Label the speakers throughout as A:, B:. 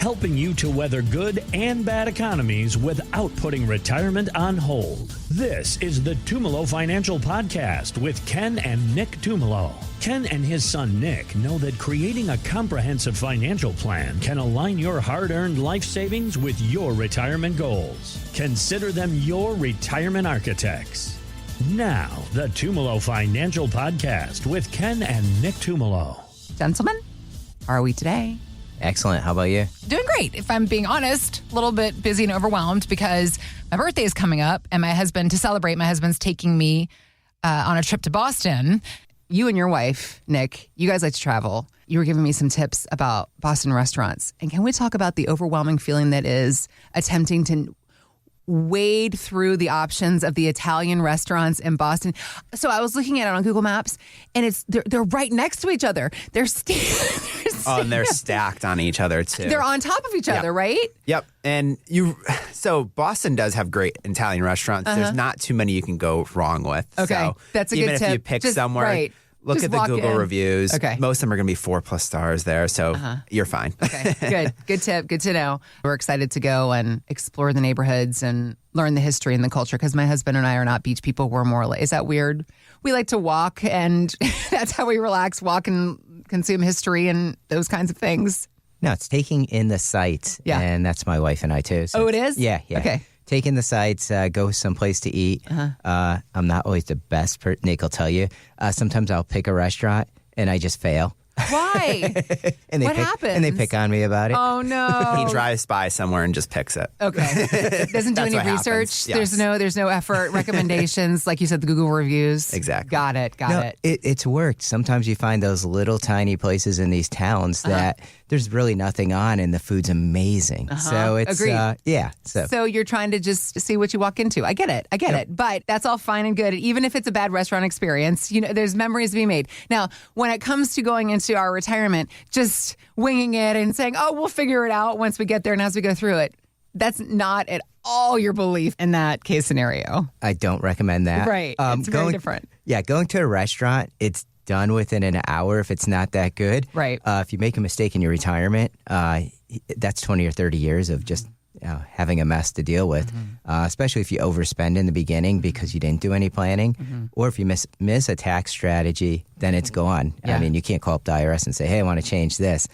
A: helping you to weather good and bad economies without putting retirement on hold. This is the Tumolo Financial Podcast with Ken and Nick Tumolo. Ken and his son Nick know that creating a comprehensive financial plan can align your hard-earned life savings with your retirement goals. Consider them your retirement architects. Now, the Tumolo Financial Podcast with Ken and Nick Tumolo.
B: Gentlemen, how are we today?
C: Excellent. How about you?
B: Doing great. If I'm being honest, a little bit busy and overwhelmed because my birthday is coming up and to celebrate, my husband's taking me on a trip to Boston. You and your wife, Nick, you guys like to travel. You were giving me some tips about Boston restaurants. And can we talk about the overwhelming feeling that is attempting to wade through the options of the Italian restaurants in Boston? So I was looking at it on Google Maps, and they're right next to each other. They're
C: and they're stacked on each other too.
B: They're on top of each other, right?
C: Yep. And so Boston does have great Italian restaurants. There's not too many you can go wrong with.
B: Okay,
C: so
B: that's a good tip.
C: Even if you pick somewhere.
B: Right.
C: Look
B: Just
C: at the Google reviews.
B: Okay.
C: Most of them are going to be 4+ stars there, so you're fine.
B: Okay, good. Good tip. Good to know. We're excited to go and explore the neighborhoods and learn the history and the culture because my husband and I are not beach people. We're more, is that weird? We like to walk, and that's how we relax, walk and consume history and those kinds of things.
D: No, it's taking in the sights, and that's my wife and I too. So
B: it is?
D: Yeah.
B: Okay.
D: Take in the sights, go someplace to eat. I'm not always the best person. Nick will tell you. Sometimes I'll pick a restaurant and I just fail.
B: Why? What happens?
D: And they pick on me about it.
B: Oh, no.
C: He drives by somewhere and just picks it.
B: Okay. Doesn't do any research.
C: Yes.
B: There's no effort, recommendations, like you said, the Google reviews.
C: Exactly.
B: Got it.
D: It's worked. Sometimes you find those little tiny places in these towns that there's really nothing on and the food's amazing. So it's,
B: agreed.
D: So
B: you're trying to just see what you walk into. I get it. But that's all fine and good. Even if it's a bad restaurant experience, there's memories to be made. Now, when it comes to going into our retirement, just winging it and saying, oh, we'll figure it out once we get there and as we go through it. That's not at all your belief in that case scenario.
D: I don't recommend that.
B: Right. It's very different.
D: Yeah, going to a restaurant, it's done within an hour if it's not that good.
B: Right.
D: If you make a mistake in your retirement, that's 20 or 30 years of just having a mess to deal with, especially if you overspend in the beginning because you didn't do any planning, or if you miss a tax strategy, then it's gone.
B: Yeah.
D: I mean, you can't call up the IRS and say, hey, I want to change this.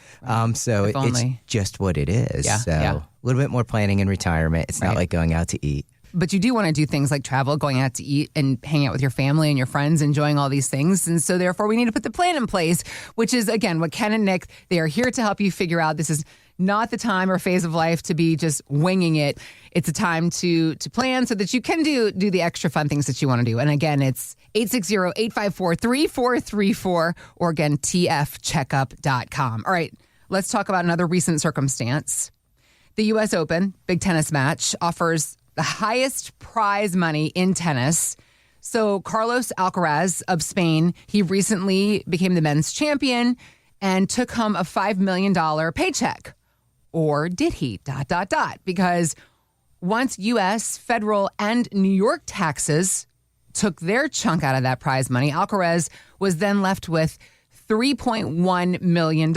D: So it's just what it is.
B: Yeah.
D: So a little bit more planning in retirement. It's not like going out to eat.
B: But you do want to do things like travel, going out to eat and hang out with your family and your friends, enjoying all these things. And so therefore we need to put the plan in place, which is, again, what Ken and Nick, they are here to help you figure out. This is not the time or phase of life to be just winging it. It's a time to plan so that you can do the extra fun things that you want to do. And again, it's 860-854-3434 or again, tfcheckup.com. All right, let's talk about another recent circumstance. The U.S. Open, big tennis match, offers the highest prize money in tennis. So Carlos Alcaraz of Spain, he recently became the men's champion and took home a $5 million paycheck. Or did he? ... Because once U.S., federal, and New York taxes took their chunk out of that prize money, Alcaraz was then left with $3.1 million.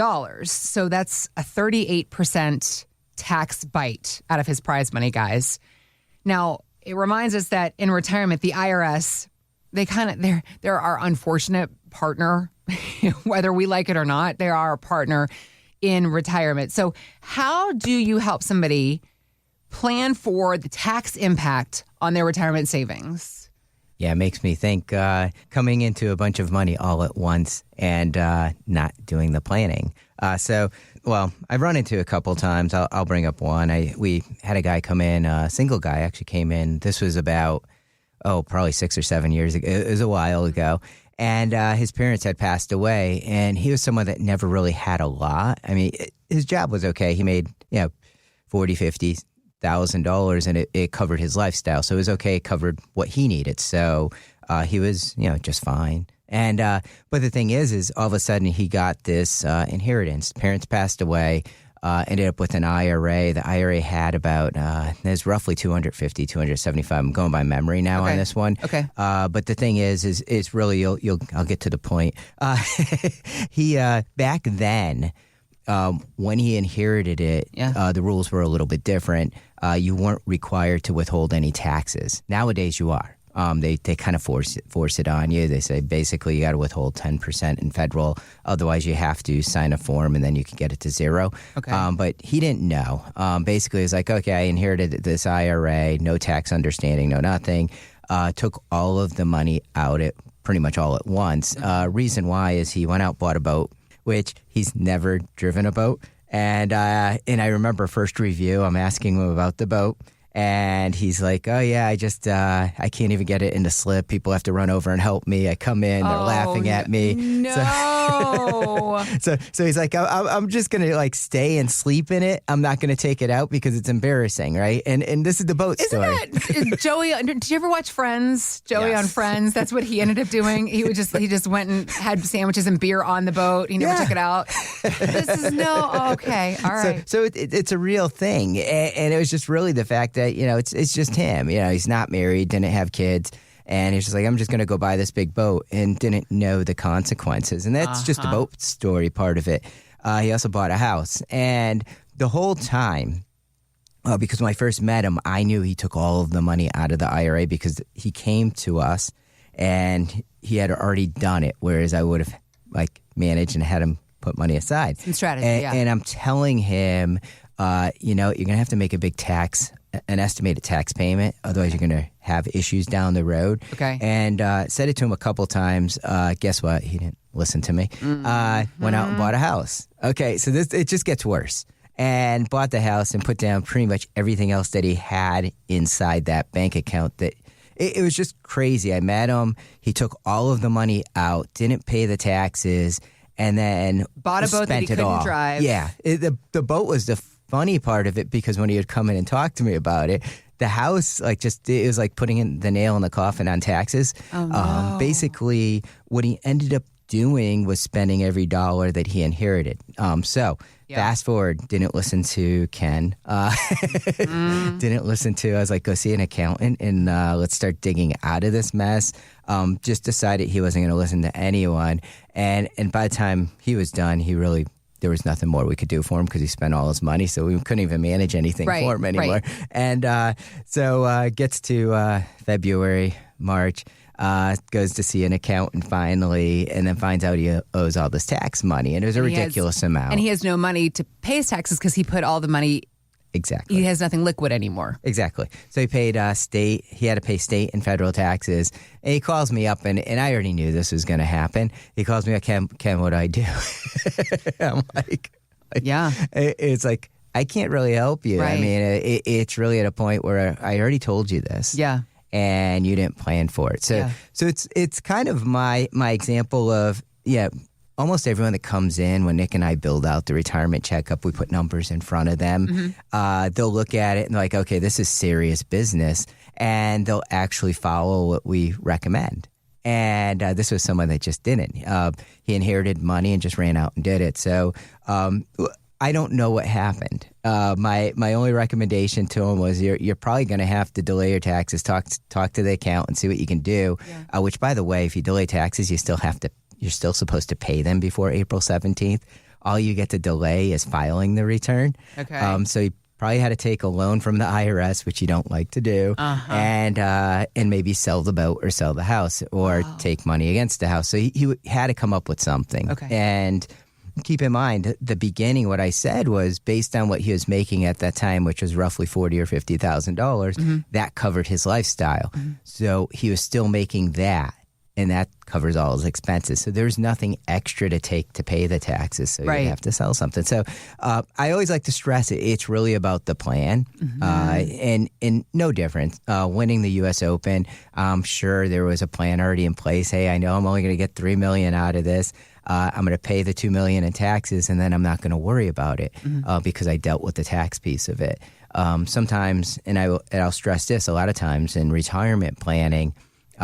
B: So that's a 38% tax bite out of his prize money, guys. Now, it reminds us that in retirement, the IRS, they're our unfortunate partner, whether we like it or not. They are our partner in retirement. So how do you help somebody plan for the tax impact on their retirement savings?
D: Yeah, it makes me think coming into a bunch of money all at once and not doing the planning. I've run into a couple times. I'll bring up one. We had a guy come in, a single guy actually came in. This was about, probably 6 or 7 years ago. It was a while ago. And his parents had passed away, and he was someone that never really had a lot. I mean, his job was okay. He made, $40,000-$50,000, and it covered his lifestyle. So it was okay. It covered what he needed. So he was, just fine. And but the thing is all of a sudden he got this inheritance. Parents passed away. Ended up with an IRA. The IRA had about, there's roughly 250, 275. I'm going by memory now on this one.
B: Okay.
D: But the thing is really, I'll get to the point. He, back then, when he inherited it, the rules were a little bit different. You weren't required to withhold any taxes. Nowadays, you are. They kind of force it on you. They say basically you got to withhold 10% in federal. Otherwise, you have to sign a form and then you can get it to zero.
B: Okay.
D: But he didn't know. Basically, it's like, okay, I inherited this IRA, no tax understanding, no nothing. Took all of the money out pretty much all at once. Reason why is he went out, bought a boat, which he's never driven a boat. And I remember first review, I'm asking him about the boat. And he's like, oh, yeah, I can't even get it in the slip. People have to run over and help me. I come in, they're laughing at me.
B: No.
D: So he's like, I'm just going to like stay and sleep in it. I'm not going to take it out because it's embarrassing, right? And this is the boat story.
B: That, Joey, did you ever watch Friends? Joey on Friends, that's what he ended up doing. He just went and had sandwiches and beer on the boat. He never took it out. This is okay. All right.
D: So it's a real thing. And it was just really the fact that, it's just him. He's not married, didn't have kids. And he's just like, I'm just going to go buy this big boat and didn't know the consequences. And that's just the boat story part of it. He also bought a house. And the whole time, because when I first met him, I knew he took all of the money out of the IRA because he came to us and he had already done it, whereas I would have managed and had him put money aside.
B: Some strategy,
D: And I'm telling him, you're going to have to make a big an estimated tax payment. Otherwise, you're going to have issues down the road.
B: Okay.
D: And said it to him a couple times. Guess what? He didn't listen to me. Went out and bought a house. Okay, so it just gets worse. And bought the house and put down pretty much everything else that he had inside that bank account. That it was just crazy. I met him. He took all of the money out, didn't pay the taxes, and then
B: bought a boat that he couldn't drive.
D: Yeah, the boat was the funny part of it because when he would come in and talk to me about it, the house it was like putting in the nail in the coffin on taxes.
B: Oh, no.
D: Basically, what he ended up doing was spending every dollar that he inherited. Fast forward, didn't listen to Ken. Didn't listen to. I was like, go see an accountant and let's start digging out of this mess. Just decided he wasn't going to listen to anyone. And by the time he was done, there was nothing more we could do for him because he spent all his money, so we couldn't even manage anything for him anymore.
B: Right.
D: And so gets to February, March, goes to see an accountant finally, and then finds out he owes all this tax money, and it was a ridiculous amount.
B: And he has no money to pay his taxes because he put all the money.
D: Exactly.
B: He has nothing liquid anymore.
D: Exactly. So he paid state. He had to pay state and federal taxes. And he calls me up, and I already knew this was going to happen. He calls me up, Ken, what do I do? I'm like,
B: yeah.
D: It's like, I can't really help you.
B: Right.
D: I mean, it's really at a point where I already told you this.
B: Yeah.
D: And you didn't plan for it. So it's kind of my example of, almost everyone that comes in, when Nick and I build out the retirement checkup, we put numbers in front of them. They'll look at it and they're like, okay, this is serious business. And they'll actually follow what we recommend. And this was someone that just didn't. He inherited money and just ran out and did it. So I don't know what happened. My only recommendation to him was you're probably going to have to delay your taxes, talk to the accountant, see what you can do. Yeah. Which, by the way, if you delay taxes, you're still supposed to pay them before April 17th. All you get to delay is filing the return.
B: Okay.
D: So you probably had to take a loan from the IRS, which you don't like to do, and maybe sell the boat or sell the house or take money against the house. So he had to come up with something.
B: Okay.
D: And keep in mind, the beginning, what I said was based on what he was making at that time, which was roughly $40,000 or $50,000. That covered his lifestyle. So he was still making that. And that covers all his expenses. So there's nothing extra to take to pay the taxes. So you have to sell something. So I always like to stress it. It's really about the plan. And no different. Winning the U.S. Open, I'm sure there was a plan already in place. Hey, I know I'm only going to get $3 million out of this. I'm going to pay the $2 million in taxes, and then I'm not going to worry about it because I dealt with the tax piece of it. Sometimes, and I'll stress this, a lot of times in retirement planning,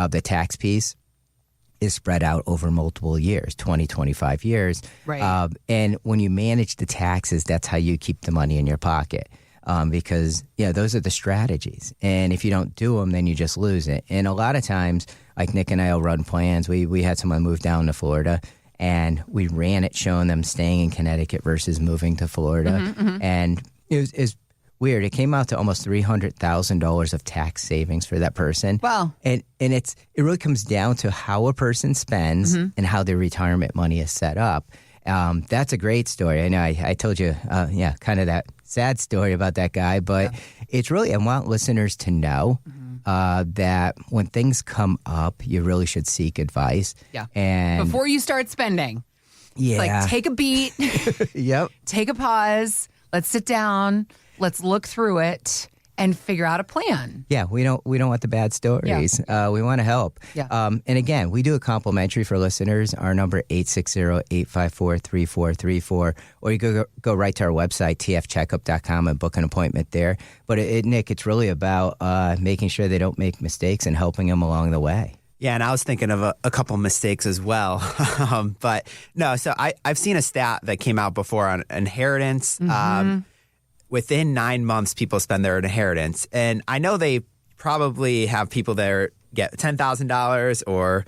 D: the tax piece is spread out over multiple years, 20, 25 years.
B: Right.
D: And when you manage the taxes, that's how you keep the money in your pocket. Because, those are the strategies. And if you don't do them, then you just lose it. And a lot of times, like Nick and I will run plans. We had someone move down to Florida, and we ran it showing them staying in Connecticut versus moving to Florida. And it was weird. It came out to almost $300,000 of tax savings for that person.
B: Wow.
D: And it really comes down to how a person spends and how their retirement money is set up. That's a great story. I know I told you, kind of that sad story about that guy, but it's really, I want listeners to know that when things come up, you really should seek advice.
B: Yeah.
D: And
B: before you start spending,
D: yeah,
B: like take a beat, take a pause, let's sit down, let's look through it and figure out a plan.
D: Yeah, we don't want the bad stories. We want to help.
B: Yeah.
D: And again, we do a complimentary for listeners. Our number 860-854-3434, or you go right to our website tfcheckup.com and book an appointment there. But Nick, it's really about making sure they don't make mistakes and helping them along the way.
C: Yeah, and I was thinking of a couple mistakes as well. But no, so I've seen a stat that came out before on inheritance. Within 9 months, people spend their inheritance. And I know they probably have people that get $10,000 or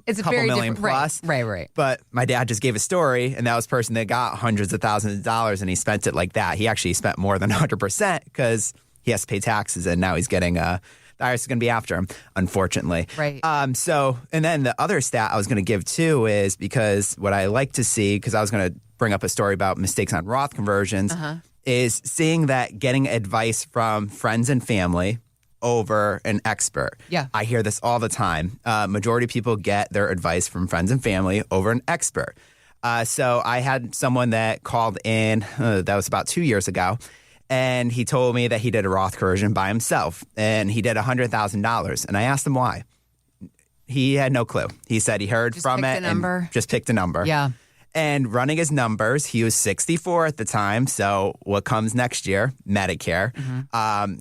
B: It's
C: a couple
B: very
C: million plus.
B: Right.
C: But my dad just gave a story, and that was a person that got hundreds of thousands of dollars, and he spent it like that. He actually spent more than 100% because he has to pay taxes, and now he's getting the IRS is going to be after him, unfortunately.
B: Right.
C: So, and then the other stat I was going to give too is because what I like to see, because I was going to bring up a story about mistakes on Roth conversions, is seeing that getting advice from friends and family over an expert.
B: Yeah.
C: I hear this all the time. Majority of people get their advice from friends and family over an expert. So I had someone that called in, that was about 2 years ago, and he told me that he did a Roth conversion by himself, and he did $100,000. And I asked him why. He had no clue. He said he heard from it and just picked a number.
B: Yeah.
C: And running his numbers, he was 64 at the time. So what comes next year? Medicare.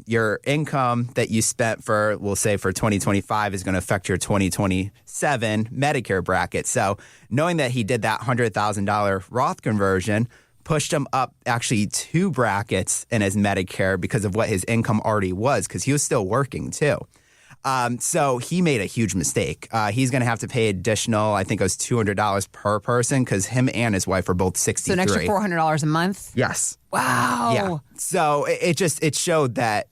C: Your income that you spent for, we'll say for 2025 is going to affect your 2027 Medicare bracket. So knowing that he did that $100,000 Roth conversion pushed him up actually 2 brackets in his Medicare because of what his income already was, because he was still working too. So he made a huge mistake. He's going to have to pay additional, I think it was $200 per person, because him and his wife are both 63.
B: So an extra $400 a month?
C: Yes.
B: Wow.
C: Yeah. So it showed that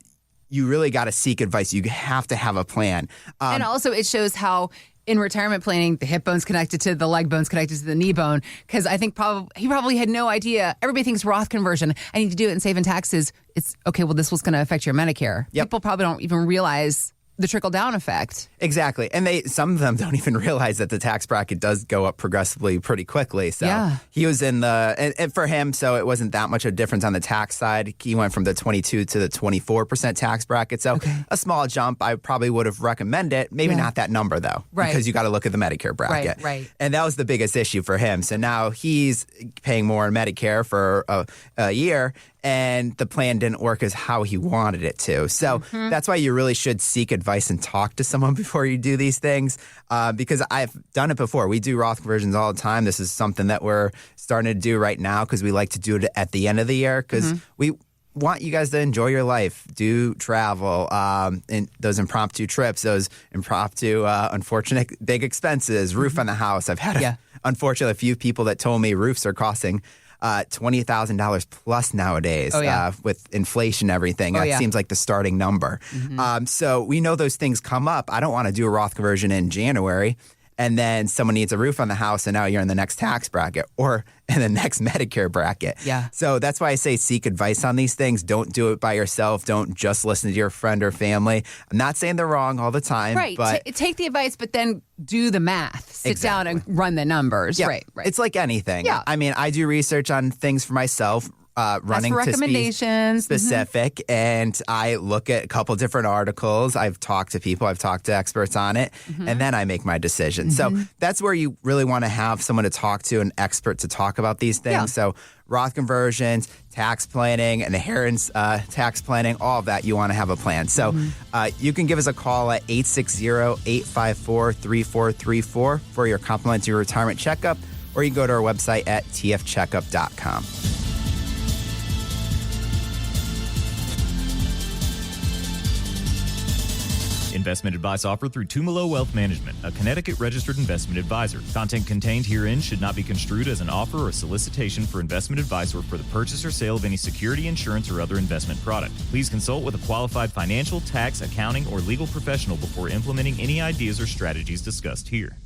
C: you really got to seek advice. You have to have a plan.
B: And also it shows how in retirement planning, the hip bone's connected to the leg bone's connected to the knee bone. Because I think he probably had no idea. Everybody thinks Roth conversion, I need to do it and save in taxes. It's okay, well, this was going to affect your Medicare.
C: Yep.
B: People probably don't even realize the trickle-down effect.
C: Exactly. And some of them don't even realize that the tax bracket does go up progressively pretty quickly. So he was in and for him, so it wasn't that much of a difference on the tax side. He went from the 22 to the 24% tax bracket. So a small jump. I probably would have recommended. Maybe not that number, though, because you got to look at the Medicare bracket.
B: Right.
C: And that was the biggest issue for him. So now he's paying more in Medicare for a year, and the plan didn't work as how he wanted it to. So that's why you really should seek advice and talk to someone before you do these things, because I've done it before. We do Roth conversions all the time. This is something that we're starting to do right now because we like to do it at the end of the year because we want you guys to enjoy your life, do travel, and those impromptu trips, those impromptu, unfortunate big expenses, roof on the house. I've had, unfortunately, a few people that told me roofs are costing $20,000 plus nowadays with inflation and everything. That seems like the starting number. So we know those things come up. I don't want to do a Roth conversion in January and then someone needs a roof on the house and now you're in the next tax bracket or in the next Medicare bracket.
B: Yeah.
C: So that's why I say seek advice on these things. Don't do it by yourself. Don't just listen to your friend or family. I'm not saying they're wrong all the time.
B: Right.
C: But
B: take the advice, but then do the math. Sit down and run the numbers.
C: Yeah.
B: Right.
C: It's like anything.
B: Yeah.
C: I mean, I do research on things for myself. Running
B: for
C: to be
B: recommendations.
C: specific, and I look at a couple different articles. I've talked to people, I've talked to experts on it, and then I make my decision. So that's where you really want to have someone to talk to, an expert to talk about these things.
B: Yeah.
C: So Roth conversions, tax planning, inheritance tax planning, all of that, you want to have a plan. So you can give us a call at 860-854-3434 for your complimentary retirement checkup, or you can go to our website at tfcheckup.com.
E: Investment advice offered through Tumolo Wealth Management, a Connecticut-registered investment advisor. Content contained herein should not be construed as an offer or solicitation for investment advice or for the purchase or sale of any security, insurance, or other investment product. Please consult with a qualified financial, tax, accounting, or legal professional before implementing any ideas or strategies discussed here.